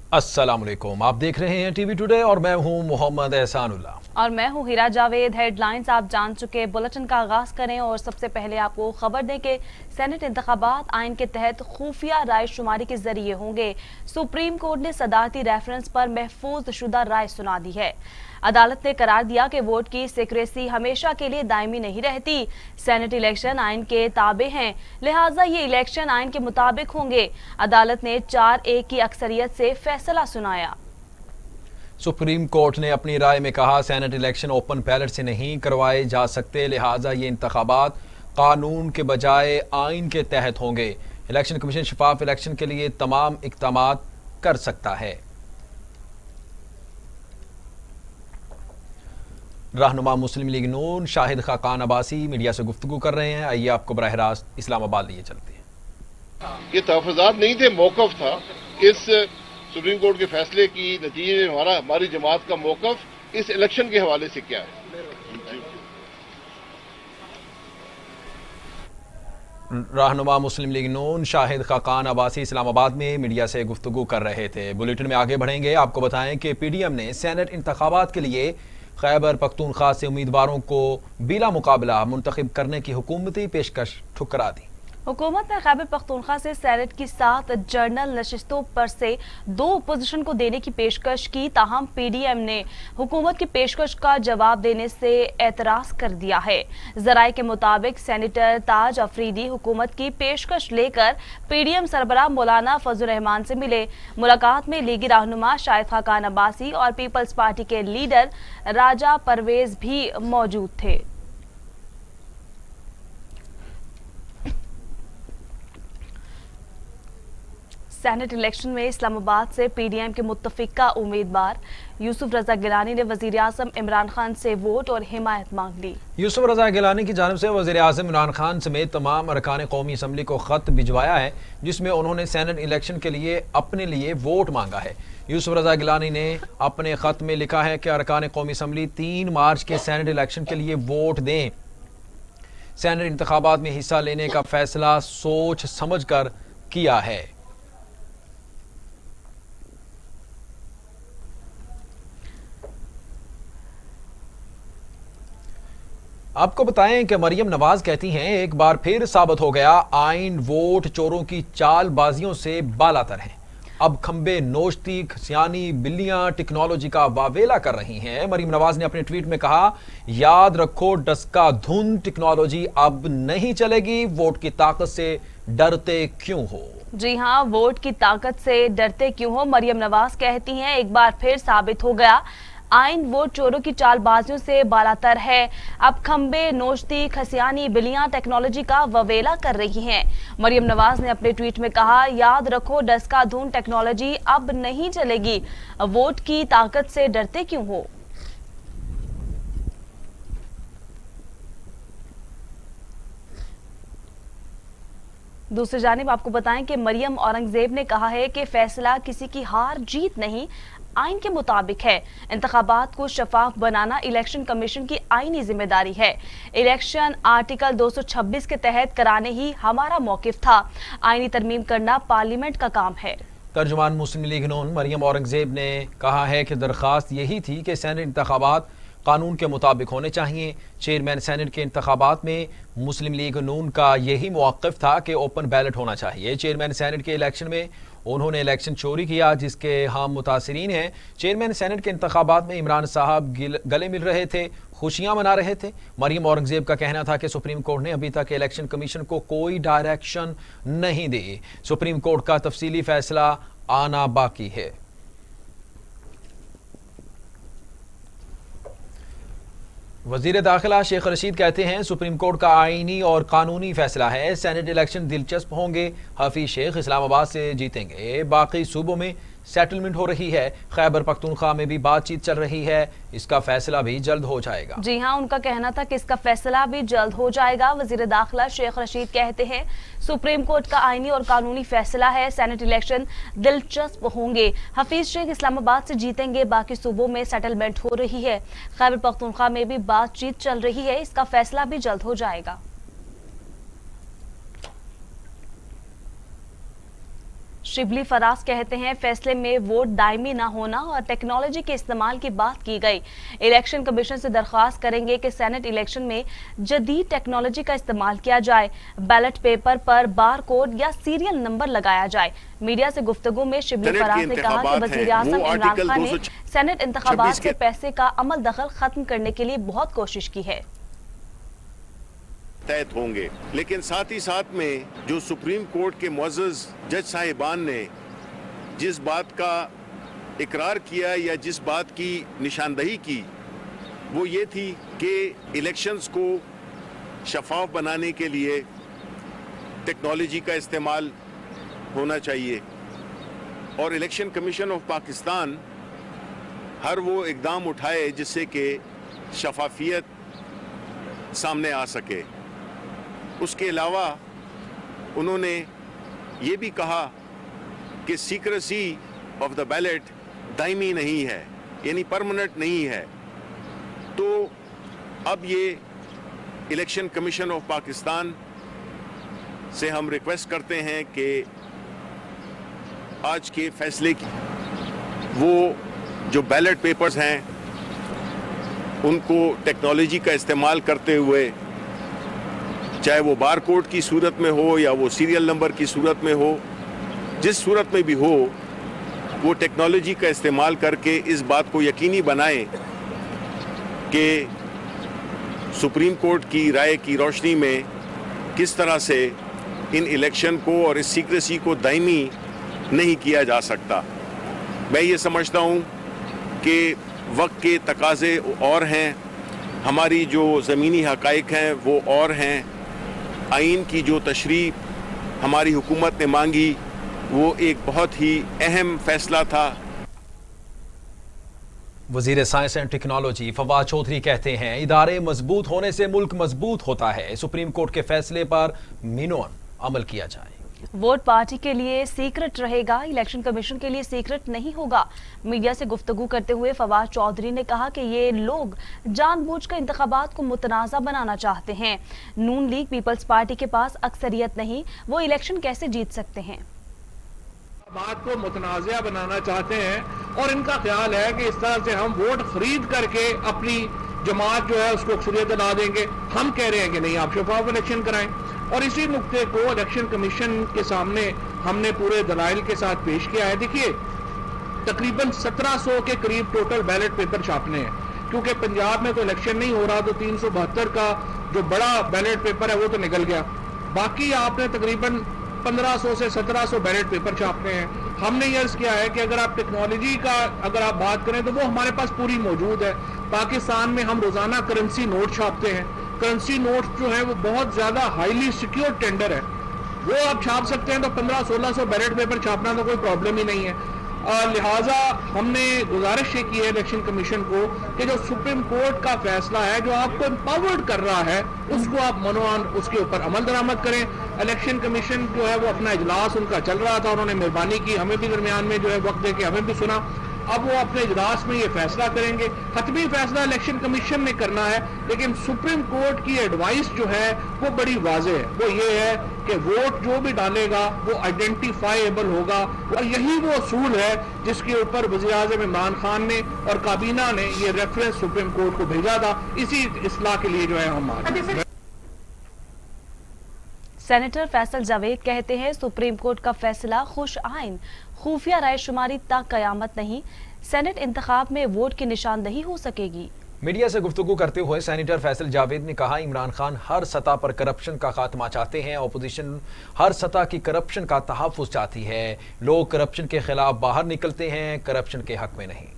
अस्सलाम वालेकुम, आप देख रहे हैं टीवी टुडे और मैं हूं मोहम्मद एहसानुल्लाह और मैं हूं हीरा जावेद। हेडलाइंस आप जान चुके, बुलेटिन का आगाज करें और सबसे पहले आपको खबर दें कि सेनेट इंतखाबात आइन के तहत खुफिया राय शुमारी के जरिए होंगे। सुप्रीम कोर्ट ने सदारती रेफरेंस पर महफूज शुदा राय सुना दी है। अदालत ने करार दिया कि वोट की सिक्रेसी हमेशा के लिए दायमी नहीं रहती। सेनेट इलेक्शन आइन के ताबे हैं, लिहाजा ये इलेक्शन आइन के मुताबिक होंगे। अदालत ने 4-1 की अक्सरियत से फैसला सुनाया। सुप्रीम कोर्ट ने अपनी राय में कहा, सेनेट इलेक्शन ओपन बैलेट से नहीं करवाए जा सकते, लिहाजा ये इंतखाबात कानून के बजाय आइन के तहत होंगे। इलेक्शन कमीशन शफाफ इलेक्शन के लिए तमाम इक़दामात कर सकता है। रहनुमा मुस्लिम लीग नून शाहिद खाकान अब्बासी मीडिया से गुफ्तगू कर रहे हैं। आइए आपको बराह रास्त इस्लामाबाद लिए चलते हैं। ये तहफ़्फ़ुज़ात नहीं थे, मौक़िफ़ था। इस सुप्रीम कोर्ट के फैसले की नतीजे में हमारी जमात का मौक़िफ़ इस इलेक्शन के हवाले से क्या है? रहनुमा मुस्लिम लीग नून शाहिद खाकान अब्बासी इस्लामाबाद में मीडिया से गुफ्तगू कर रहे थे। बुलेटिन में आगे बढ़ेंगे, आपको बताएं कि पीडीएम ने सेनेट इंतखाबात के लिए खैबर पख्तूनख्वा से उम्मीदवारों को बिला मुकाबला मुंतखब करने की हुकूमती पेशकश ठुकरा दी। हुकूमत ने खैबर पख्तूनख्वा से सेनेट की 7 जनरल नशिस्तों पर से 2 अपोजिशन को देने की पेशकश की, ताहम पीडीएम ने हुकूमत की पेशकश का जवाब देने से एतराज कर दिया है। जराये के मुताबिक सेनेटर ताज अफरीदी हुकूमत की पेशकश लेकर पीडीएम सरबराह मौलाना फजल रहमान से मिले। मुलाकात में लीगी रहनुमा शाहिद खाकान अब्बासी और पीपल्स पार्टी के लीडर राजा परवेज भी मौजूद थे। सेनेट इलेक्शन में इस्लामाबाद से पीडीएम के मुत्तफिका उम्मीदवार यूसुफ रजा गिलानी ने वजीर आज़म इमरान खान से वोट और हिमायत मांग ली। यूसुफ रजा गिलानी की जानिब से वजीर आज़म इमरान खान समेत तमाम अरकान कौमी असम्बली को खत भिजवाया है, जिसमें उन्होंने सेनेट इलेक्शन के लिए अपने लिए वोट मांगा है। यूसुफ रजा गिलानी ने अपने खत में लिखा है कि अरकान कौमी असम्बली 3 मार्च के सेनेट इलेक्शन के लिए वोट दें। सेनेट इंतखाबात में हिस्सा लेने का फैसला सोच समझ कर किया है। आपको बताएं कि मरियम नवाज कहती हैं, एक बार फिर साबित हो गया आइन वोट चोरों की चालबाजियों से बालातर है। अब खंबे नोचती खसियानी बिल्लियां टेक्नोलॉजी का वावेला कर रही हैं। मरियम नवाज ने अपने ट्वीट में कहा, याद रखो डस्का धुन टेक्नोलॉजी अब नहीं चलेगी, वोट की ताकत से डरते क्यों हो। जी हाँ, वोट की ताकत से डरते क्यों हो। मरियम नवाज कहती हैं, एक बार फिर साबित हो गया आइन वोट चोरों की चालबाजियों से बालातर है। अब खंबे नोचती खसियानी बिल्लियां टेक्नोलॉजी का ववेला कर रही हैं। मरियम नवाज ने अपने ट्वीट में कहा, याद रखो डस्का धून टेक्नोलॉजी अब नहीं चलेगी, वोट की ताकत से डरते क्यों हो। दूसरी जानिब आपको बताएं कि मरियम औरंगजेब ने कहा है कि फैसला किसी की हार जीत नहीं, आइन के मुताबिक है। इंतखाबात को शफाफ बनाना इलेक्शन कमीशन की आईनी जिम्मेदारी है। इलेक्शन आर्टिकल 226 के तहत कराने ही हमारा मौकिफ था। आईनी तरमीम करना पार्लियामेंट का काम है। तर्जुमान मुस्लिम लीग नून मरियम औरंगजेब ने कहा है कि दरख्वास्त यही थी कि सेनेट इंतखाबात कानून के मुताबिक होने चाहिए। चेयरमैन सेनेट के इंतखाबात में मुस्लिम लीग नून का यही मौक़िफ़ था कि ओपन बैलेट होना चाहिए। चेयरमैन सेनेट के इलेक्शन में उन्होंने इलेक्शन चोरी किया, जिसके हम मुतासरीन हैं। चेयरमैन सेनेट के इंतखाबात में इमरान साहब गले मिल रहे थे, खुशियां मना रहे थे। मरियम औरंगजेब का कहना था कि सुप्रीम कोर्ट ने अभी तक इलेक्शन कमीशन को कोई डायरेक्शन नहीं दी। सुप्रीम कोर्ट का तफसीली फैसला आना बाकी है। वजीर दाखिला शेख रशीद कहते हैं, सुप्रीम कोर्ट का आईनी और कानूनी फैसला है, सेनेट इलेक्शन दिलचस्प होंगे। हफीज शेख इस्लामाबाद से जीतेंगे। बाकी सूबों में सेटलमेंट हो रही है। खैबर पख्तूनख्वा में भी बातचीत चल रही है, इसका फैसला भी जल्द हो जाएगा। जी हाँ, उनका कहना था कि इसका फैसला भी जल्द हो जाएगा। वजीर दाखिला शेख रशीद कहते हैं, सुप्रीम कोर्ट का आईनी और कानूनी फैसला है, सेनेट इलेक्शन दिलचस्प होंगे। हफीज शेख इस्लामाबाद से जीतेंगे। बाकी सूबों में सेटलमेंट हो रही है। खैबर पख्तूनख्वा में भी बातचीत चल रही है, इसका फैसला भी जल्द हो जाएगा। शिबली फराज कहते हैं फैसले में वोट दायमी न होना और टेक्नोलॉजी के इस्तेमाल की बात की गई। इलेक्शन कमीशन से दरख्वास्त करेंगे कि सेनेट इलेक्शन में जदीद टेक्नोलॉजी का इस्तेमाल किया जाए, बैलेट पेपर पर बार कोड या सीरियल नंबर लगाया जाए। मीडिया से गुफ्तगू में शिबली फराज ने कहा कि वज़ीर आज़म इमरान खान ने सेनेट इंतखाबात के पैसे का अमल दखल खत्म करने के लिए बहुत कोशिश की है। तहत होंगे, लेकिन साथ ही साथ में जो सुप्रीम कोर्ट के मुअज़्ज़ज़ जज साहिबान ने जिस बात का इकरार किया या जिस बात की निशानदही की वो ये थी कि इलेक्शंस को शफाफ बनाने के लिए टेक्नोलॉजी का इस्तेमाल होना चाहिए और इलेक्शन कमीशन ऑफ पाकिस्तान हर वो इक़दाम उठाए जिससे कि शफाफियत सामने आ सके। उसके अलावा उन्होंने ये भी कहा कि secrecy of the ballot Daimi नहीं है, यानी परमानेंट नहीं है। तो अब ये इलेक्शन कमीशन ऑफ पाकिस्तान से हम रिक्वेस्ट करते हैं कि आज के फैसले की वो जो बैलेट पेपर्स हैं उनको टेक्नोलॉजी का इस्तेमाल करते हुए, चाहे वो बार कोड की सूरत में हो या वो सीरियल नंबर की सूरत में हो, जिस सूरत में भी हो, वो टेक्नोलॉजी का इस्तेमाल करके इस बात को यकीनी बनाएं कि सुप्रीम कोर्ट की राय की रोशनी में किस तरह से इन इलेक्शन को और इस सीक्रेसी को दायमी नहीं किया जा सकता। मैं ये समझता हूँ कि वक्त के तकाज़े और हैं, हमारी जो ज़मीनी हक़ाइक़ हैं वो और हैं। आइन की जो तशरीह हमारी हुकूमत ने मांगी वो एक बहुत ही अहम फैसला था। वज़ीर science and technology Fawad Chaudhry कहते हैं इदारे मजबूत होने से मुल्क मजबूत होता है। सुप्रीम कोर्ट के फैसले पर मिनोन अमल किया जाए। वोट पार्टी के लिए सीक्रेट रहेगा, इलेक्शन कमीशन के लिए सीक्रेट नहीं होगा। मीडिया से गुफ्तगू करते हुए फवाद चौधरी ने कहा कि ये लोग जानबूझकर इंतखाबात को मुतनाज़ा बनाना चाहते हैं। नून लीग पीपल्स पार्टी के पास अक्सरियत नहीं, वो इलेक्शन कैसे जीत सकते हैं। बात को मुतनाज़ा बनाना चाहते हैं और इनका ख्याल है कि इस तरह से हम वोट खरीद करके अपनी जमात जो है उसको अक्सरियत दिला देंगे। हम कह रहे हैं कि नहीं, आप शफाफ इलेक्शन कराएं और इसी नुक्ते को इलेक्शन कमीशन के सामने हमने पूरे दलाइल के साथ पेश किया है। देखिए, तकरीबन 1700 के करीब टोटल बैलेट पेपर छापने हैं, क्योंकि पंजाब में तो इलेक्शन नहीं हो रहा तो 372 का जो बड़ा बैलेट पेपर है वो तो निकल गया। बाकी आपने तकरीबन 1500 से 1700 बैलेट पेपर छापने हैं। हमने ये किया है कि अगर आप टेक्नोलॉजी का अगर आप बात करें तो वो हमारे पास पूरी मौजूद है। पाकिस्तान में हम रोजाना करेंसी नोट छापते हैं। करेंसी नोट जो है वो बहुत ज्यादा हाईली सिक्योर टेंडर है, वो आप छाप सकते हैं। तो 1500-1600 बैलेट पेपर छापना तो कोई प्रॉब्लम ही नहीं है। लिहाजा हमने गुजारिश ये की है इलेक्शन कमीशन को कि जो सुप्रीम कोर्ट का फैसला है जो आपको एम्पावर्ड कर रहा है उसको आप मनोआन उसके ऊपर अमल दरामद करें। इलेक्शन कमीशन जो है वो अपना इजलास उनका चल रहा था, उन्होंने मेहरबानी की, हमें भी दरमियान में जो है वक्त दे के हमें भी सुना। अब वो अपने इजलास में ये फैसला करेंगे। हतमी फैसला इलेक्शन कमीशन ने करना है, लेकिन सुप्रीम कोर्ट की एडवाइस जो है वो बड़ी वाज़ेह है। वो ये है कि वोट जो भी डालेगा वो आइडेंटिफाइबल होगा और यही वो असूल है जिसके ऊपर वज़ीर आज़म इमरान खान ने और काबीना ने ये रेफरेंस सुप्रीम कोर्ट को भेजा था। इसी इस्लाह के लिए जो है हम आज सेनेटर फैसल जावेद कहते हैं सुप्रीम कोर्ट का फैसला खुश आइन, खुफिया राय शुमारी तक कयामत नहीं, सेनेट इंतखाब में वोट की निशानदही हो सकेगी। मीडिया से गुफ्तगू करते हुए सेनेटर फैसल जावेद ने कहा इमरान खान हर सतह पर करप्शन का खात्मा चाहते हैं, अपोजिशन हर सतह की करप्शन का तहफ़्फ़ुज़ चाहती है। लोग करप्शन के खिलाफ बाहर निकलते हैं, करप्शन के हक में नहीं।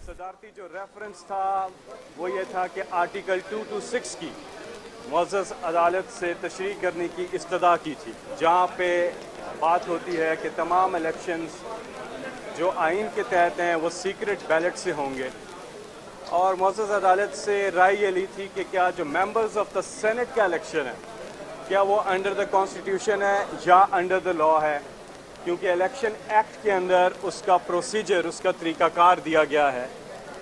सदारती जो रेफरेंस था वो ये था कि आर्टिकल 226 की मुअज़्ज़ज़ अदालत से तशरीह करने की इस्तदा की थी, जहाँ पे बात होती है कि तमाम इलेक्शंस जो आइन के तहत हैं वो सीक्रेट बैलेट से होंगे। और मुअज़्ज़ज़ अदालत से राय ये ली थी कि क्या जो मेंबर्स ऑफ द सेनेट का इलेक्शन है क्या वो अंडर द कॉन्स्टिट्यूशन है या अंडर द लॉ है, क्योंकि इलेक्शन एक्ट के अंदर उसका प्रोसीजर, उसका तरीक़ाकार दिया गया है,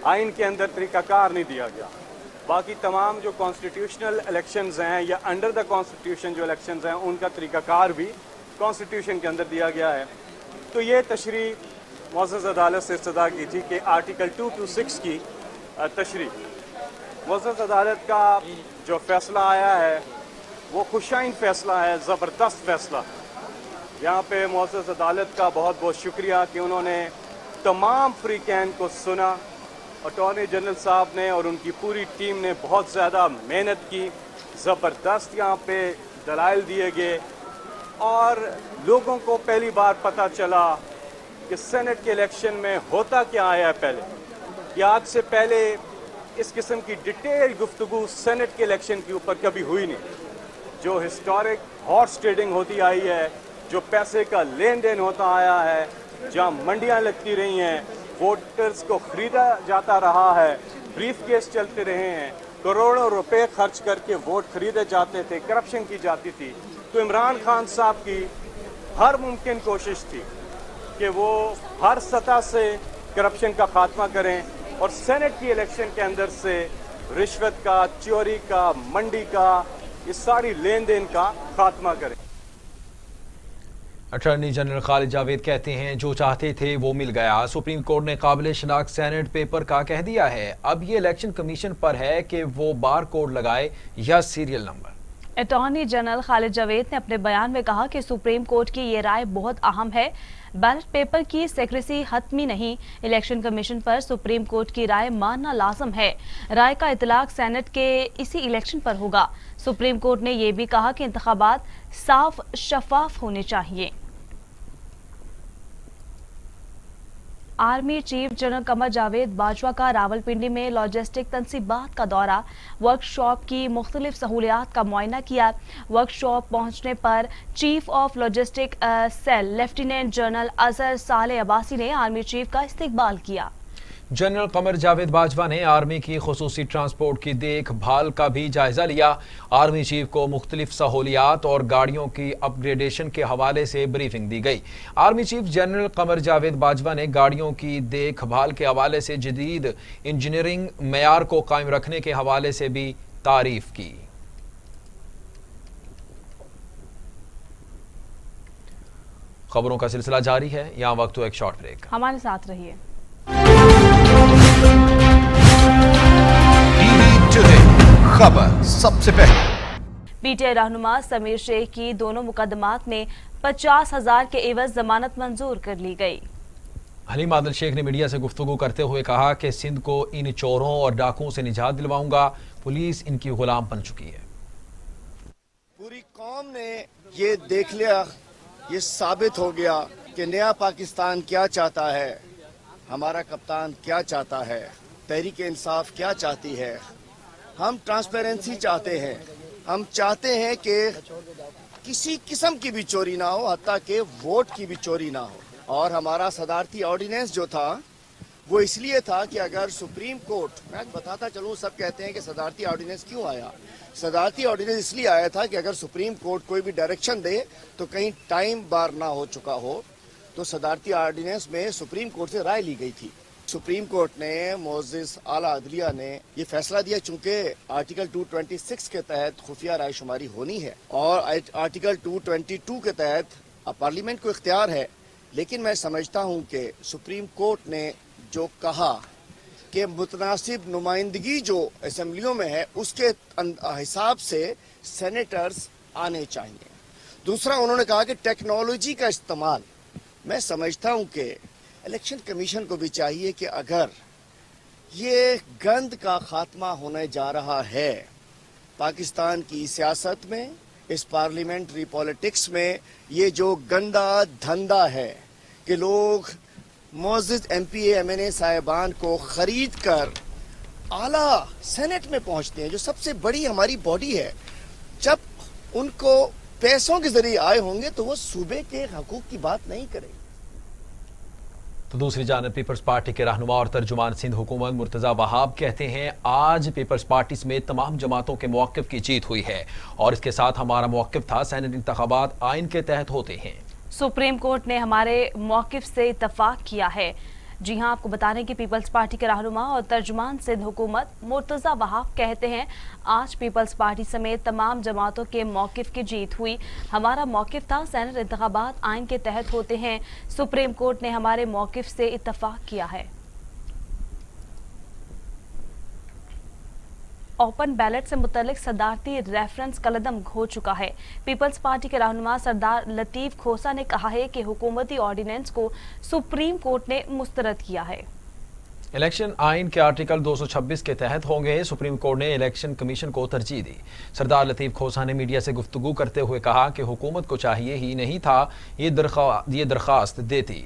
आइन के अंदर तरीक़ाकार नहीं दिया गया। बाकी तमाम जो कॉन्स्टिट्यूशनल इलेक्शंस हैं या अंडर द कॉन्स्टिट्यूशन जो इलेक्शंस हैं उनका तरीक़ाकार भी कॉन्स्टिट्यूशन के अंदर दिया गया है। तो ये तशरीह मुअज़्ज़ज़ अदालत से इस्तदा की थी कि आर्टिकल 226 की तशरीह। मुअज़्ज़ज़ अदालत का जो फ़ैसला आया है वो खुशाइन फ़ैसला है, ज़बरदस्त फ़ैसला। यहाँ पे मुअज़्ज़ज़ अदालत का बहुत बहुत शुक्रिया कि उन्होंने तमाम फ़रीक़ैन को सुना। अटॉर्नी जनरल साहब ने और उनकी पूरी टीम ने बहुत ज़्यादा मेहनत की, ज़बरदस्त यहाँ पे दलाइल दिए गए और लोगों को पहली बार पता चला कि सेनेट के इलेक्शन में होता क्या आया है पहले, कि आज से पहले इस किस्म की डिटेल गुफ्तगू सेनेट के इलेक्शन के ऊपर कभी हुई नहीं। जो हिस्टोरिक हॉर्स ट्रेडिंग होती आई है, जो पैसे का लेन देन होता आया है, जहाँ मंडियाँ लगती रही हैं, वोटर्स को ख़रीदा जाता रहा है, ब्रीफ केस चलते रहे हैं, करोड़ों रुपए खर्च करके वोट खरीदे जाते थे, करप्शन की जाती थी। तो इमरान खान साहब की हर मुमकिन कोशिश थी कि वो हर सतह से करप्शन का खात्मा करें और सेनेट की इलेक्शन के अंदर से रिश्वत का, चोरी का, मंडी का, इस सारी लेन देन का खात्मा करें। अटॉर्नी जनरल खालिद जावेद कहते हैं जो चाहते थे वो मिल गया। सुप्रीम कोर्ट ने काबिल शनाख्त सेनेट पेपर का कह दिया है। अब ये इलेक्शन कमीशन पर है कि वो बार कोड लगाए या serial number. Attorney general Khalid Javed ने अपने बयान में कहा कि सुप्रीम कोर्ट की ये राय बहुत अहम है। बैलेट पेपर की सेक्रेसी हतमी नहीं, इलेक्शन कमीशन पर सुप्रीम कोर्ट की राय मानना लाजम है। राय का इतलाक सेनेट के इसी इलेक्शन पर होगा। सुप्रीम कोर्ट ने यह भी कहा कि इंतखाबात साफ शफाफ होने चाहिए। Army chief general Qamar Javed Bajwa का रावलपिंडी में लॉजिस्टिक तनसीबात का दौरा, वर्कशॉप की मुख्तलिफ सहूलियात का मुआयना किया। वर्कशॉप पहुंचने पर chief of logistic cell lieutenant general Azhar Saleh Abbasi ने आर्मी चीफ का इस्तकबाल किया। जनरल कमर जावेद बाजवा ने आर्मी की खुसूसी ट्रांसपोर्ट की देखभाल का भी जायजा लिया। आर्मी चीफ को मुख्तलिफ सहूलियात और गाड़ियों की अपग्रेडेशन के हवाले से ब्रीफिंग दी गई। Army chief general Qamar Javed Bajwa ने गाड़ियों की देखभाल के हवाले से जदीद इंजीनियरिंग मेयार को कायम रखने के हवाले से भी तारीफ की। खबरों का सिलसिला जारी है, यहाँ वक्त हो एक शॉर्ट ब्रेक। हमारे साथ रहिए। खबर सबसे पहले। पीटीआई रहनुमा समीर शेख की दोनों मुकदमात में 50,000 के एवज जमानत मंजूर कर ली गई। हलीम आदिल शेख ने मीडिया से गुफ्तगू करते हुए कहा कि सिंध को इन चोरों और डाकुओं से निजात दिलवाऊंगा। पुलिस इनकी गुलाम बन चुकी है। पूरी कौम ने ये देख लिया, ये साबित हो गया कि नया पाकिस्तान क्या चाहता है, हमारा कप्तान क्या चाहता है, तहरीक इंसाफ क्या चाहती है। हम ट्रांसपेरेंसी चाहते हैं। हम चाहते हैं कि किसी किस्म की भी चोरी ना हो, हत्ता कि वोट की भी चोरी ना हो। और हमारा सदारती ऑर्डिनेंस जो था वो इसलिए था कि अगर सुप्रीम कोर्ट, मैं बताता चलूँ, सब कहते हैं कि सदारती ऑर्डिनेंस क्यों आया। सदारती ऑर्डिनेंस इसलिए आया था कि अगर सुप्रीम कोर्ट कोई भी डायरेक्शन दे तो कहीं टाइम बार ना हो चुका हो, तो सदारती ऑर्डिनेंस में सुप्रीम कोर्ट से राय ली गई थी। सुप्रीम कोर्ट ने, मुअज़्ज़िज़ आला अदलिया ने ये फैसला दिया, चूंकि आर्टिकल 226 के तहत खुफिया राय शुमारी होनी है और आर्टिकल 222 के तहत पार्लियामेंट को इख्तियार है। लेकिन मैं समझता हूं कि सुप्रीम कोर्ट ने जो कहा कि मुतनासिब नुमाइंदगी जो असम्बलियों में है उसके हिसाब से सेनेटर्स आने चाहिए। दूसरा, उन्होंने कहा कि टेक्नोलॉजी का इस्तेमाल, मैं समझता हूं कि इलेक्शन कमीशन को भी चाहिए कि अगर ये गंद का खात्मा होने जा रहा है पाकिस्तान की सियासत में, इस पार्लियामेंट्री पॉलिटिक्स में, ये जो गंदा धंधा है कि लोग मुअज़्ज़िज़ एमपीए एमएनए साहिबान को खरीद कर आला सेनेट में पहुंचते हैं, जो सबसे बड़ी हमारी बॉडी है, जब उनको पैसों के जरिए आए होंगे तो वो सूबे के हकूक की बात नहीं करेंगे। तो दूसरी जानब पीपल्स पार्टी के रहनुमा और तर्जुमान सिंध हुकूमत मुर्तज़ा वहाब कहते हैं आज पीपल्स पार्टी समेत तमाम जमातों के मौक़िफ़ की जीत हुई है और इसके साथ हमारा मौक़िफ़ था सेनेट इंतखाबात आइन के तहत होते हैं। सुप्रीम कोर्ट ने हमारे मौक़िफ़ से इत्तफाक किया है। جی ہاں، آپ کو بتا رہے ہیں کہ پیپلز پارٹی کے رہنما اور ترجمان سندھ حکومت مرتضی وہاب کہتے ہیں آج پیپلز پارٹی سمیت تمام جماعتوں کے موقف کی جیت ہوئی. ہمارا موقف تھا سینٹ انتخابات آئین کے تحت ہوتے ہیں. سپریم کورٹ نے ہمارے موقف سے اتفاق کیا ہے. اوپن بیلٹ سے متعلق صدارتی ریفرنس کالعدم ہو چکا ہے. پیپلز پارٹی کے رہنما سردار لطیف کھوسا نے کہا ہے کہ حکومتی آرڈیننس کو سپریم کورٹ نے مسترد کیا ہے. الیکشن آئین کے آرٹیکل 226 کے تحت ہوں گے. سپریم کورٹ نے الیکشن کمیشن کو ترجیح دی. سردار لطیف کھوسا نے میڈیا سے گفتگو کرتے ہوئے کہا کہ حکومت کو چاہیے ہی نہیں تھا یہ درخواست دیتی.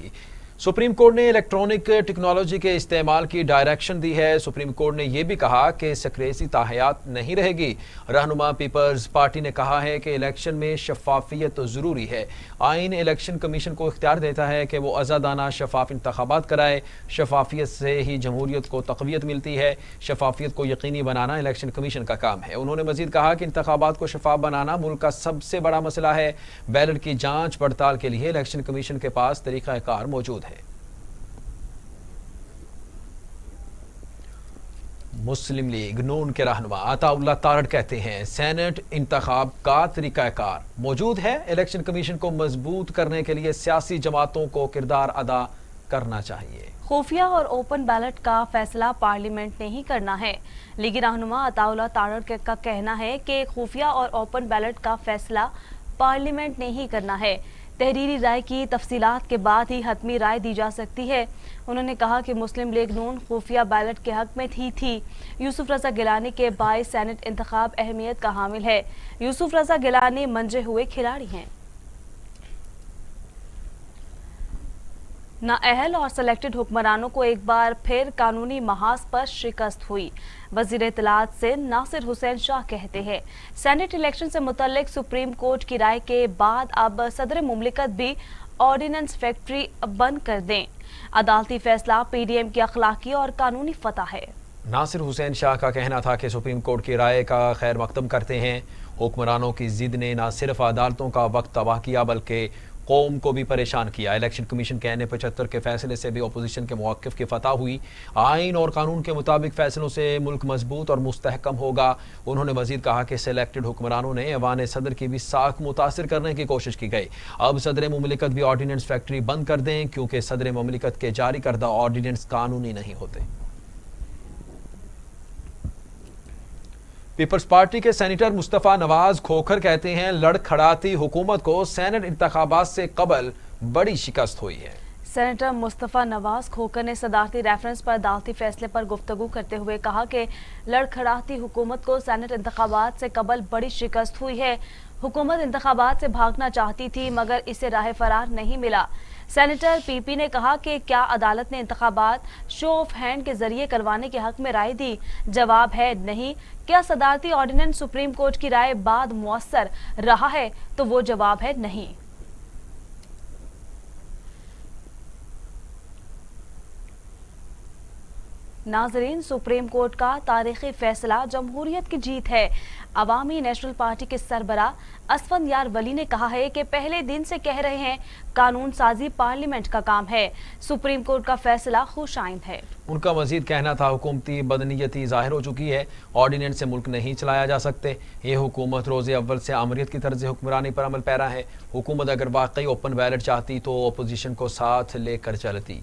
سپریم کورٹ نے الیکٹرانک ٹیکنالوجی کے استعمال کی ڈائریکشن دی ہے. سپریم کورٹ نے یہ بھی کہا کہ سیکریسی تاحیات نہیں رہے گی. رہنما پیپلز پارٹی نے کہا ہے کہ الیکشن میں شفافیت ضروری ہے. آئین الیکشن کمیشن کو اختیار دیتا ہے کہ وہ آزادانہ شفاف انتخابات کرائے. شفافیت سے ہی جمہوریت کو تقویت ملتی ہے. شفافیت کو یقینی بنانا الیکشن کمیشن کا کام ہے. انہوں نے مزید کہا کہ انتخابات کو شفاف بنانا ملک کا سب سے بڑا مسئلہ ہے. بیلٹ کی جانچ پڑتال کے لیے الیکشن کمیشن کے پاس طریقہ کار موجود ہے. مسلم لیگ نون کے رہنما عطا اللہ تارڑ کہتے ہیں سینٹ انتخاب کا طریقہ کار موجود ہے. الیکشن کمیشن کو مضبوط کرنے کے لیے سیاسی جماعتوں کو کردار ادا کرنا چاہیے. خفیہ اور اوپن بیلٹ کا فیصلہ پارلیمنٹ نے ہی کرنا ہے. لیگی رہنما عطا اللہ تارڑ کا کہنا ہے کہ خفیہ اور اوپن بیلٹ کا فیصلہ پارلیمنٹ نے ہی کرنا ہے. تحریری رائے کی تفصیلات کے بعد ہی حتمی رائے دی جا سکتی ہے. انہوں نے کہا کہ مسلم لیگ نون خفیہ بیلٹ کے حق میں تھی. یوسف رضا گیلانی کے باعث سینٹ انتخاب اہمیت کا حامل ہے. یوسف رضا گیلانی منجے ہوئے کھلاڑی ہیں. نااہل اور سلیکٹڈ حکمرانوں کو ایک بار پھر قانونی محاذ پر شکست ہوئی. وزیر اطلاعات سے ناصر حسین شاہ کہتے ہیں سینٹ الیکشن سے متعلق سپریم کورٹ کی رائے کے بعد اب صدر مملکت بھی آرڈیننس فیکٹری بند کر دیں. عدالتی فیصلہ پی ڈی ایم کی اخلاقی اور قانونی فتح ہے. ناصر حسین شاہ کا کہنا تھا کہ سپریم کورٹ کی رائے کا خیر مقدم کرتے ہیں. حکمرانوں کی ضد نے نہ صرف عدالتوں کا وقت تباہ کیا بلکہ قوم کو بھی پریشان کیا. الیکشن کمیشن کے N75 کے فیصلے سے بھی اپوزیشن کے موقف کی فتح ہوئی. آئین اور قانون کے مطابق فیصلوں سے ملک مضبوط اور مستحکم ہوگا. انہوں نے مزید کہا کہ سلیکٹڈ حکمرانوں نے ایوان صدر کی بھی ساکھ متاثر کرنے کی کوشش کی گئی. اب صدر مملکت بھی آرڈیننس فیکٹری بند کر دیں کیونکہ صدر مملکت کے جاری کردہ آرڈیننس قانونی نہیں ہوتے. پیپلز پارٹی کے سینیٹر مصطفیٰ نواز کھوکھر کہتے ہیں لڑکھڑاتی حکومت کو سینٹ انتخابات سے قبل بڑی شکست ہوئی ہے. سینیٹر مصطفیٰ نواز کھوکھر نے صدارتی ریفرنس پر عدالتی فیصلے پر گفتگو کرتے ہوئے کہا کہ لڑکھڑاتی حکومت کو سینٹ انتخابات سے قبل بڑی شکست ہوئی ہے. حکومت انتخابات سے بھاگنا چاہتی تھی مگر اسے راہ فرار نہیں ملا. سینیٹر پی پی نے کہا کہ کیا عدالت نے انتخابات شو آف ہینڈ کے ذریعے کروانے کے حق میں رائے دی؟ جواب ہے نہیں. کیا صدارتی آرڈیننس سپریم کورٹ کی رائے بعد مؤثر رہا ہے؟ تو وہ جواب ہے نہیں. ناظرین، سپریم کورٹ کا تاریخی فیصلہ جمہوریت کی جیت ہے. عوامی نیشنل پارٹی کے سربراہ اسفند یار ولی نے کہا ہے کہ پہلے دن سے کہہ رہے ہیں قانون سازی پارلیمنٹ کا کام ہے. سپریم کورٹ کا فیصلہ خوش آئند ہے. ان کا مزید کہنا تھا حکومتی بدنیتی ظاہر ہو چکی ہے. آرڈیننس سے ملک نہیں چلایا جا سکتے. یہ حکومت روز اول سے آمریت کی طرز حکمرانی پر عمل پیرا ہے. حکومت اگر واقعی اوپن بیلٹ چاہتی تو اپوزیشن کو ساتھ لے کر چلتی.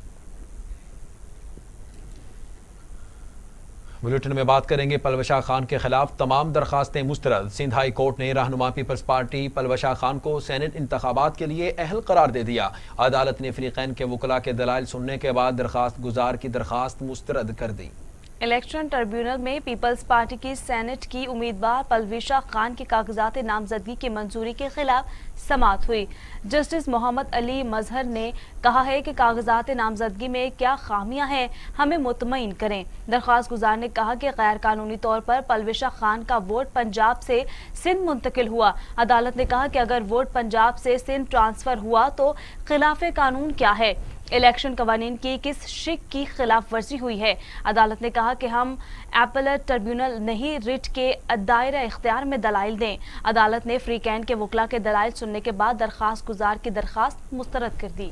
بلیٹن میں بات کریں گے پلوشا خان کے خلاف تمام درخواستیں مسترد. سندھ ہائی کورٹ نے رہنما پیپلز پارٹی پلوشا خان کو سینٹ انتخابات کے لیے اہل قرار دے دیا. عدالت نے فریقین کے وکلاء کے دلائل سننے کے بعد درخواست گزار کی درخواست مسترد کر دی. الیکشن ٹریبیونل میں پیپلز پارٹی کی سینٹ کی امیدوار پلوشا خان کے کاغذات نامزدگی کی منظوری کے خلاف سماعت ہوئی. جسٹس محمد علی مظہر نے کہا ہے کہ کاغذات نامزدگی میں کیا خامیاں ہیں ہمیں مطمئن کریں. درخواست گزار نے کہا کہ غیر قانونی طور پر پلوشا خان کا ووٹ پنجاب سے سندھ منتقل ہوا. عدالت نے کہا کہ اگر ووٹ پنجاب سے سندھ ٹرانسفر ہوا تو خلاف قانون کیا ہے؟ الیکشن قوانین کی کس شک کی خلاف ورزی ہوئی ہے؟ عدالت نے کہا کہ ہم ایپلٹ ٹریبیونل نہیں ریٹ کے دائرہ اختیار میں دلائل دیں. عدالت نے فریقین کے وکلاء کے دلائل سننے کے بعد درخواست گزار کی درخواست مسترد کر دی.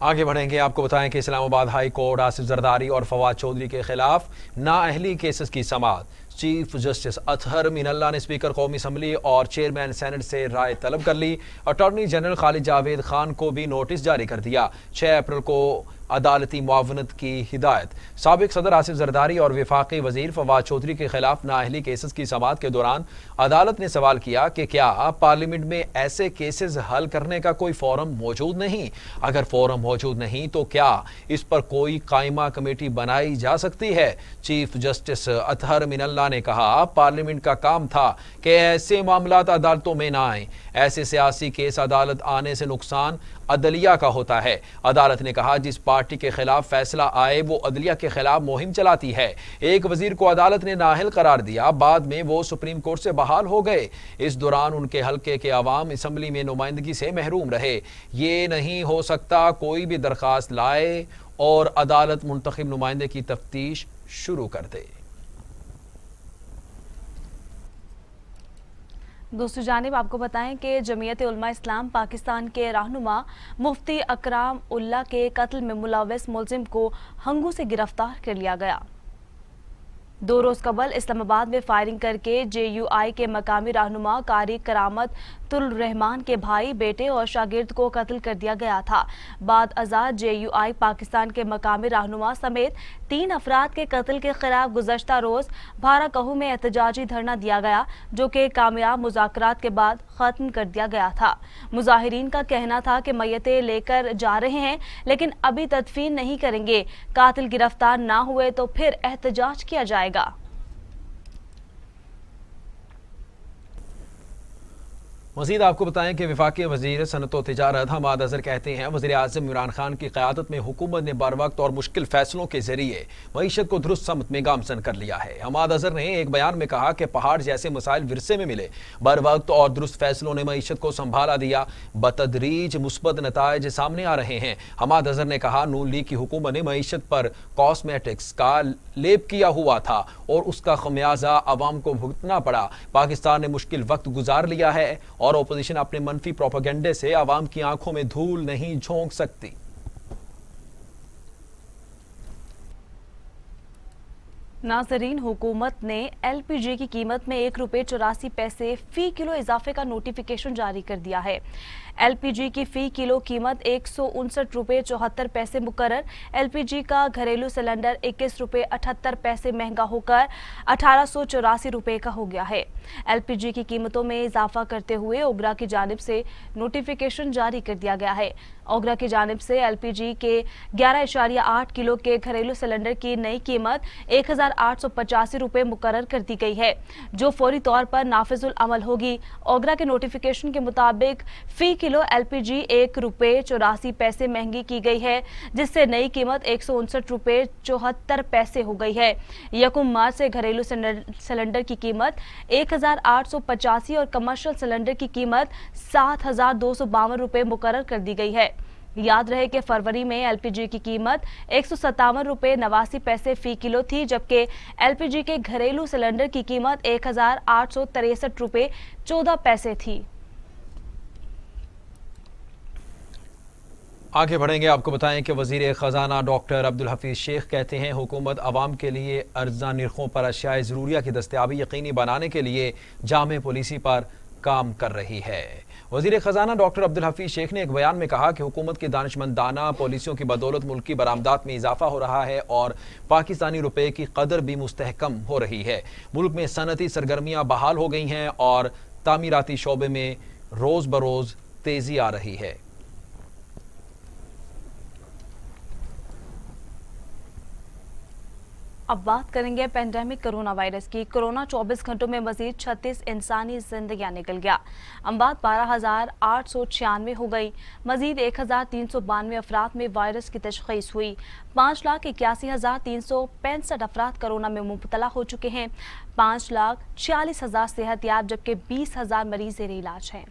आगे बढ़ेंगे, आपको बताएं कि इस्लामाबाद हाई कोर्ट आसिफ जरदारी और फवाद चौधरी के खिलाफ नाअहली केसेस की समाअत। चीफ जस्टिस अतहर मिनल्ला ने स्पीकर कौमी असम्बली और चेयरमैन सेनेट से राय तलब कर ली। अटॉर्नी जनरल खालिद जावेद खान को भी नोटिस जारी कर दिया। 6 अप्रैल को अदालती मुआवनत की हिदायत। साबिक सदर आसिफ जरदारी और वफाकी वजीर फवाद चौधरी के खिलाफ नाअहली केसेस की समाअत के दौरान अदालत ने सवाल किया कि क्या पार्लियामेंट में ऐसे केसेस हल करने का कोई फोरम मौजूद नहीं? अगर फोरम मौजूद नहीं तो क्या इस पर कोई कायमा कमेटी बनाई जा सकती है? चीफ जस्टिस अतहर मिनल्ला ने कहा, पार्लियामेंट का काम था कि ऐसे मामलात अदालतों में ना आए। ऐसे सियासी केस अदालत आने से नुकसान अदलिया का होता है। अदालत ने कहा, जिस पार्टी के खिलाफ फैसला आए वो अदलिया के खिलाफ मुहिम चलाती है। एक वजीर को अदालत ने नाअहल करार दिया, बाद में वो सुप्रीम कोर्ट से बहाल हो गए। इस दौरान उनके हलके के अवाम असम्बली में नुमाइंदगी से महरूम रहे। ये नहीं हो सकता कोई भी दरखास्त लाए और अदालत मुंतखब नुमाइंदे की तफ्तीश शुरू कर दे। दूसरी जानिब आपको बताएं कि जमीयत उलमा इस्लाम पाकिस्तान के रहनुमा मुफ्ती अकराम उल्ला के कत्ल में मुलव्वस मुलजिम को हंगू से गिरफ्तार कर लिया गया। 2 रोज कबल इस्लामाबाद में फायरिंग करके JUI के मकामी रहनुमा कारी करामत तुल रहमान के भाई, बेटे और शागिर्द को कत्ल कर दिया गया था। बाद अज़ां JUI पाकिस्तान के मकामी रहनुमा समेत 3 अफराद के कत्ल के खिलाफ गुज़श्ता रोज भाराकहू में एहतजाजी धरना दिया गया, जो कि कामयाब मुज़ाकरात के बाद खत्म कर दिया गया था। मुजाहिरीन का कहना था कि मैयतें लेकर जा रहे हैं लेकिन अभी तदफीन नहीं करेंगे। कातिल गिरफ्तार ना हुए तो फिर एहतजाज किया जाएगा। मज़ीद आपको बताएं कि वफाकी वज़ीर सनअत व तिजारत हमाद अज़हर कहते हैं, वज़ीर आज़म इमरान खान की क़यादत में हुकूमत ने बर वक्त और मुश्किल फैसलों के जरिए मईशत को दुरुस्त समत में गामज़न कर लिया है। हमाद अज़हर ने एक बयान में कहा कि पहाड़ जैसे मसाइल विरसे में मिले, बर वक्त और दुरुस्त फैसलों ने मईशत को संभाला दिया। बतदरीज मुस्बत नताइज सामने आ रहे हैं। हमाद अज़हर ने कहा, नून लीग की हुकूमत ने मईशत पर कॉस्मेटिक्स का लेप किया हुआ था और उसका खमियाजा अवाम को भुगतना पड़ा। पाकिस्तान ने मुश्किल वक्त गुजार लिया है और अपोजिशन अपने मनफी प्रोपेगेंडे से आवाम की आंखों में धूल नहीं झोंक सकती। नाज़रीन, हुकूमत ने LPG की कीमत में 1 रुपये 84 पैसे फी किलो इजाफे का नोटिफिकेशन जारी कर दिया है। LPG की फी किलो कीमत 159 रुपये 74 पैसे मुकर्रर। LPG का घरेलू सिलेंडर 21 रुपये 78 पैसे महंगा होकर 1884 रुपये का हो गया है। LPG की कीमतों में इजाफा करते हुए ओगरा की जानिब से नोटिफिकेशन जारी कर दिया गया है। ओगरा की जानिब से LPG के 11.8 किलो के घरेलू सिलेंडर की नई कीमत 1885 रुपये मुकर्रर कर दी गई है, जो फौरी तौर पर नाफिजुल अमल होगी। ओगरा के नोटिफिकेशन के मुताबिक फी किलो LPG 1 रुपये 84 पैसे महंगी की गई है, जिससे नई कीमत 159 रुपये 74 पैसे हो गई है। 1 मार्च से घरेलू सिलेंडर की कीमत 1885 और कमर्शियल सिलेंडर की कीमत 7252 रुपये मुकर्रर कर दी गई है। याद रहे कि फरवरी में LPG की कीमत 157 रुपये 89 पैसे फी किलो थी, जबकि LPG के घरेलू सिलेंडर की कीमत 1863 रुपये 14 पैसे थी। आगे बढ़ेंगे, आपको बताएं कि वज़ीर ख़जाना डॉक्टर अब्दुल हफीज़ शेख कहते हैं, हुकूमत आवाम के लिए अर्ज़ा निर्खों पर अशियाए ज़रूरिया की दस्तयाबी यकीनी बनाने के लिए जामे पॉलिसी पर काम कर रही है। वज़ीर ख़जाना डॉक्टर अब्दुल हफीज़ शेख ने एक बयान में कहा कि हुकूमत की दानिशमंदाना पॉलिसियों की बदौलत मुल्क की बरामदात में इजाफा हो रहा है और पाकिस्तानी रुपये की कदर भी मुस्तहकम हो रही है। मुल्क में सनती सरगर्मियाँ बहाल हो गई हैं और तामीराती शोबे में रोज़ बरोज़ तेज़ी आ रही है। अब बात करेंगे पेंडेमिक कोरोना वायरस की। कोरोना 24 घंटों में मजीद 36 इंसानी जिंदगियां निकल गया। अमवात 12,896 हो गई। मजीद 1,392 अफराद में वायरस की तशख़ीस हुई। 5,81,365 अफराद कोरोना में मुब्तला हो चुके हैं। 5,46,000 सेहतयाब, जबकि 20,000 मरीज ज़ेर इलाज हैं।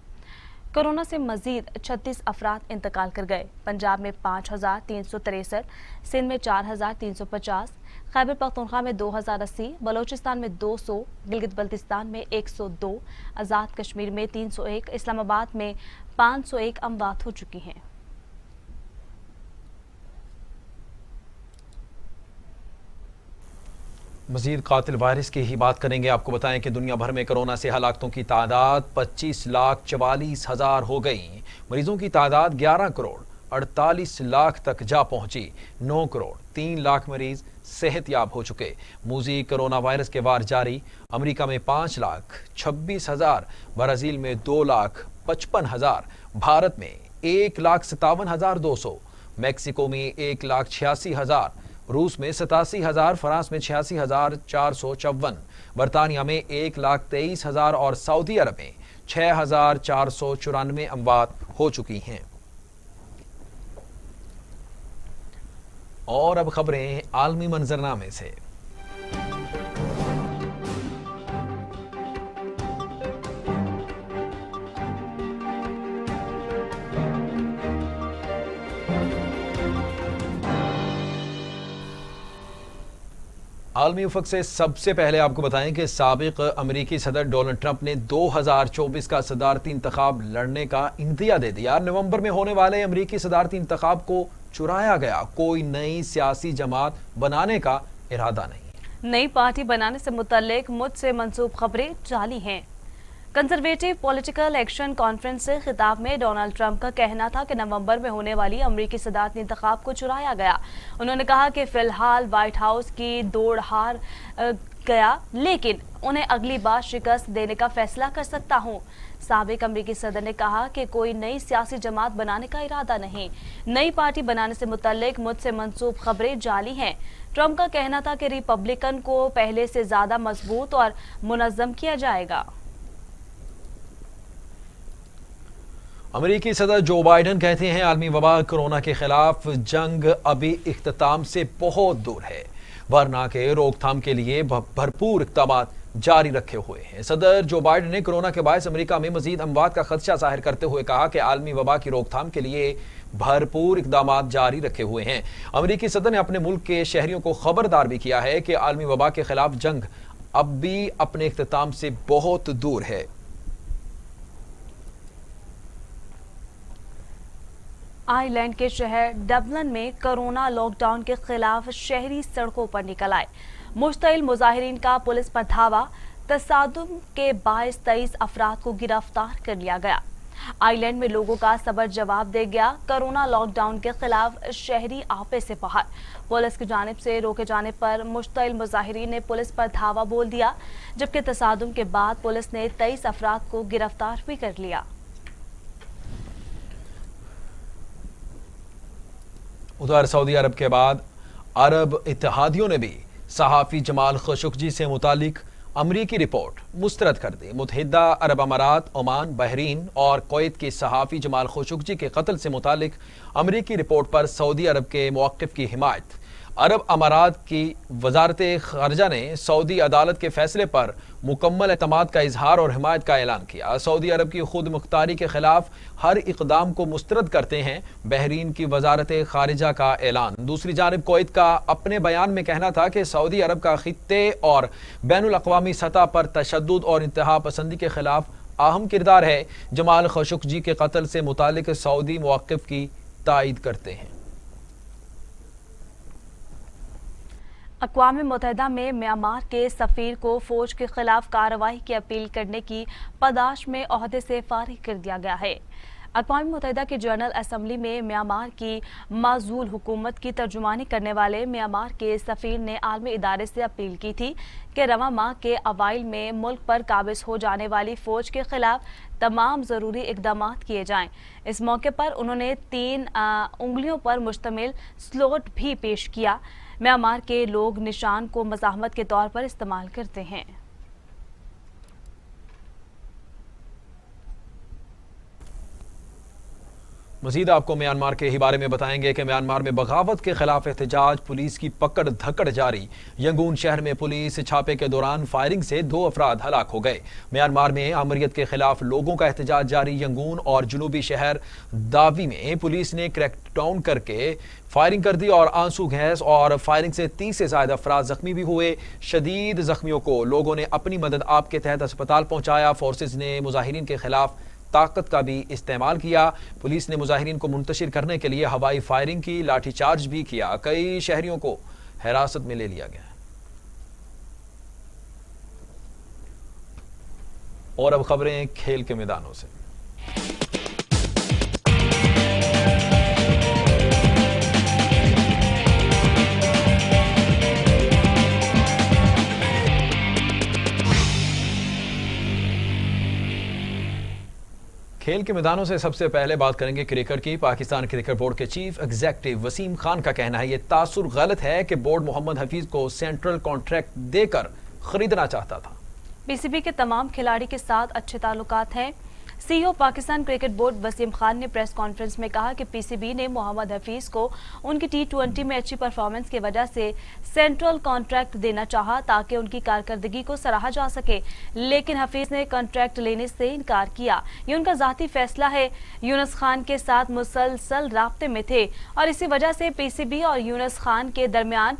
कोरोना से मजीद 36 अफराद इंतकाल कर गए। पंजाब में 5,363, सिंध में 4,350, खैबर पख्तूनख्वा में 2,080, बलोचिस्तान में 200, गिलगित बल्तिस्तान में 102, आज़ाद कश्मीर में 301, इस्लामाबाद में 501 अमवात हो चुकी हैं। مزید قاتل وائرس کی ہی بات کریں گے. آپ کو بتائیں کہ دنیا بھر میں کرونا سے ہلاکتوں کی تعداد 25,44,000 ہو گئی. مریضوں کی تعداد 11 کروڑ 48 لاکھ تک جا پہنچی. 9 کروڑ 3 لاکھ مریض صحت یاب ہو چکے. موذی کرونا وائرس کے وار جاری. امریکہ میں 5,26,000، برازیل میں 2,55,000، بھارت میں 1,57,200، میکسیکو میں 1,86,000، روس میں 87,000، فرانس میں 86,454، برطانیہ میں 1,23,000 اور سعودی عرب میں 6,494 اموات ہو چکی ہیں. اور اب خبریں عالمی منظرنامے سے. عالمی افق سے سب سے پہلے آپ کو بتائیں کہ سابق امریکی صدر ڈونلڈ ٹرمپ نے 2024 کا صدارتی انتخاب لڑنے کا انتہا دے دیا. نومبر میں ہونے والے امریکی صدارتی انتخاب کو چرایا گیا. کوئی نئی سیاسی جماعت بنانے کا ارادہ نہیں. نئی پارٹی بنانے سے متعلق مجھ سے منسوب خبریں جعلی ہیں. کنزرویٹو پولیٹیکل ایکشن کانفرنس سے خطاب میں ڈونلڈ ٹرمپ کا کہنا تھا کہ نومبر میں ہونے والی امریکی صدارتی انتخاب کو چرایا گیا. انہوں نے کہا کہ فی الحال وائٹ ہاؤس کی دوڑ ہار گیا، لیکن انہیں اگلی بار شکست دینے کا فیصلہ کر سکتا ہوں. سابق امریکی صدر نے کہا کہ کوئی نئی سیاسی جماعت بنانے کا ارادہ نہیں. نئی پارٹی بنانے سے متعلق مجھ سے منسوب خبریں جعلی ہیں. ٹرمپ کا کہنا تھا کہ ریپبلکن کو پہلے سے زیادہ مضبوط اور منظم کیا جائے گا. امریکی صدر جو بائیڈن کہتے ہیں عالمی وبا کرونا کے خلاف جنگ ابھی اختتام سے بہت دور ہے، ورنہ کے روک تھام کے لیے بھرپور اقدامات جاری رکھے ہوئے ہیں. صدر جو بائیڈن نے کرونا کے باعث امریکہ میں مزید اموات کا خدشہ ظاہر کرتے ہوئے کہا کہ عالمی وبا کی روک تھام کے لیے بھرپور اقدامات جاری رکھے ہوئے ہیں. امریکی صدر نے اپنے ملک کے شہریوں کو خبردار بھی کیا ہے کہ عالمی وبا کے خلاف جنگ اب بھی اپنے اختتام سے بہت دور ہے. آئی لینڈ کے شہر ڈبلن میں کرونا لاک ڈاؤن کے خلاف شہری سڑکوں پر نکل آئے. مشتعل مظاہرین کا پولیس پر دھاوا. تصادم کے باعث 23 افراد کو گرفتار کر لیا گیا. آئی لینڈ میں لوگوں کا صبر جواب دے گیا. کرونا لاک ڈاؤن کے خلاف شہری آپے سے باہر. پولیس کی جانب سے روکے جانے پر مشتعل مظاہرین نے پولیس پر دھاوا بول دیا، جبکہ تصادم کے بعد پولیس نے 23 افراد کو گرفتار بھی کر لیا. ادھر سعودی عرب کے بعد عرب اتحادیوں نے بھی صحافی جمال خاشقجی سے متعلق امریکی رپورٹ مسترد کر دی. متحدہ عرب امارات، عمان، بحرین اور کویت کے صحافی جمال خاشقجی کے قتل سے متعلق امریکی رپورٹ پر سعودی عرب کے موقف کی حمایت. عرب امارات کی وزارت خارجہ نے سعودی عدالت کے فیصلے پر مکمل اعتماد کا اظہار اور حمایت کا اعلان کیا. سعودی عرب کی خود مختاری کے خلاف ہر اقدام کو مسترد کرتے ہیں بحرین کی وزارت خارجہ کا اعلان. دوسری جانب کویت کا اپنے بیان میں کہنا تھا کہ سعودی عرب کا خطے اور بین الاقوامی سطح پر تشدد اور انتہا پسندی کے خلاف اہم کردار ہے. جمال خاشقجی کے قتل سے متعلق سعودی موقف کی تائید کرتے ہیں. اقوام متحدہ میں میانمار کے سفیر کو فوج کے خلاف کارروائی کی اپیل کرنے کی پاداش میں عہدے سے فارغ کر دیا گیا ہے. اقوام متحدہ کی جنرل اسمبلی میں میانمار کی معزول حکومت کی ترجمانی کرنے والے میانمار کے سفیر نے عالمی ادارے سے اپیل کی تھی کہ رواں ماہ کے اوائل میں ملک پر قابض ہو جانے والی فوج کے خلاف تمام ضروری اقدامات کیے جائیں. اس موقع پر انہوں نے 3 انگلیوں پر مشتمل سلوٹ بھی پیش کیا. میانمار کے لوگ نشان کو مزاحمت کے طور پر استعمال کرتے ہیں. مزید آپ کو میانمار کے ہی بارے میں بتائیں گے کہ میانمار میں بغاوت کے خلاف احتجاج، پولیس کی پکڑ دھکڑ جاری. ینگون شہر میں پولیس چھاپے کے دوران فائرنگ سے 2 افراد ہلاک ہو گئے. میانمار میں آمریت کے خلاف لوگوں کا احتجاج جاری. ینگون اور جنوبی شہر داوی میں پولیس نے کریک ڈاؤن کر کے فائرنگ کر دی اور آنسو گیس اور فائرنگ سے 30 سے زائد افراد زخمی بھی ہوئے. شدید زخمیوں کو لوگوں نے اپنی مدد آپ کے تحت اسپتال پہنچایا. فورسز نے مظاہرین کے خلاف طاقت کا بھی استعمال کیا. پولیس نے مظاہرین کو منتشر کرنے کے لیے ہوائی فائرنگ کی، لاٹھی چارج بھی کیا. کئی شہریوں کو حراست میں لے لیا گیا. اور اب خبریں کھیل کے میدانوں سے۔ کھیل کے میدانوں سے سب سے پہلے بات کریں گے کرکٹ کی۔ پاکستان کرکٹ بورڈ کے چیف ایگزیکٹو وسیم خان کا کہنا ہے یہ تاثر غلط ہے کہ بورڈ محمد حفیظ کو سینٹرل کانٹریکٹ دے کر خریدنا چاہتا تھا۔ پی سی بی کے تمام کھلاڑی کے ساتھ اچھے تعلقات ہیں۔ سی او پاکستان کرکٹ بورڈ وسیم خان نے پریس کانفرنس میں کہا کہ پی سی بی نے محمد حفیظ کو ان کی T20 میں اچھی پرفارمنس کی وجہ سے سینٹرل کانٹریکٹ دینا چاہا تاکہ ان کی کارکردگی کو سراہا جا سکے، لیکن حفیظ نے کانٹریکٹ لینے سے انکار کیا۔ یہ ان کا ذاتی فیصلہ ہے۔ یونس خان کے ساتھ مسلسل رابطے میں تھے اور اسی وجہ سے پی سی بی اور یونس خان کے درمیان